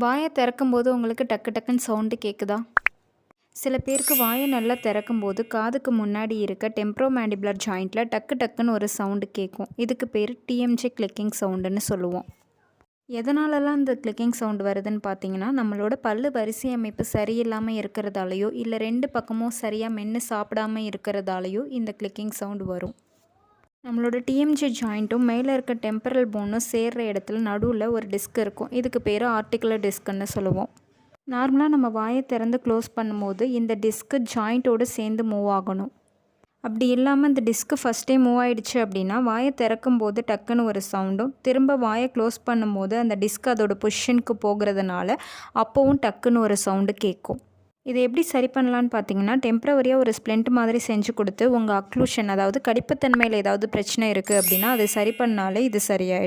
வாய திறக்கும்போது உங்களுக்கு டக்கு டக்குன்னு சவுண்டு கேட்குதா? சில பேருக்கு வாயை நல்லா திறக்கும்போது காதுக்கு முன்னாடி இருக்க டெம்ப்ரோமேண்டிபுலர் ஜாயிண்ட்டில் டக்கு டக்குன்னு ஒரு சவுண்டு கேட்கும். இதுக்கு பேர் டிஎம்ஜே கிளிக்கிங் சவுண்டுன்னு சொல்லுவோம். எதனாலலாம் இந்த கிளிக்கிங் சவுண்டு வருதுன்னு பார்த்தீங்கன்னா, நம்மளோட பல்லு வரிசை அமைப்பு சரியில்லாமல் இருக்கிறதாலையோ இல்லை 2 பக்கமும் சரியாக மென்று சாப்பிடாமல் இருக்கிறதாலையோ இந்த கிளிக்கிங் சவுண்டு வரும். நம்மளோட டிஎம்ஜே ஜாயிண்ட்டும் மேலே இருக்க டெம்பரல் போனும் சேர்கிற இடத்துல நடுவில் ஒரு டிஸ்க் இருக்கும். இதுக்கு பேர் ஆர்டிகுலர் டிஸ்க்குன்னு சொல்லுவோம். நார்மலாக நம்ம வாயை திறந்து க்ளோஸ் பண்ணும்போது இந்த டிஸ்க்கு ஜாயிண்ட்டோடு சேர்ந்து மூவ் ஆகணும். அப்படி இல்லாமல் இந்த டிஸ்க்கு ஃபஸ்ட்டே மூவ் ஆகிடுச்சு அப்படின்னா வாயை திறக்கும் போது டக்குன்னு ஒரு சவுண்டும், திரும்ப வாயை க்ளோஸ் பண்ணும்போது அந்த டிஸ்க் அதோட பொசிஷனுக்கு போகிறதுனால அப்போவும் டக்குன்னு ஒரு சவுண்டு கேட்கும். இதை எப்படி சரி பண்ணலான்னு பார்த்தீங்கன்னா, டெம்ப்ரவரியாக ஒரு ஸ்ப்ளிண்ட் மாதிரி செஞ்சு கொடுத்து உங்கள் அக்ளூஷன், அதாவது கடிப்புத்தன்மையில் ஏதாவது பிரச்சனை இருக்குது அப்படின்னா அதை சரி பண்ணாலே இது சரியாயிடும்.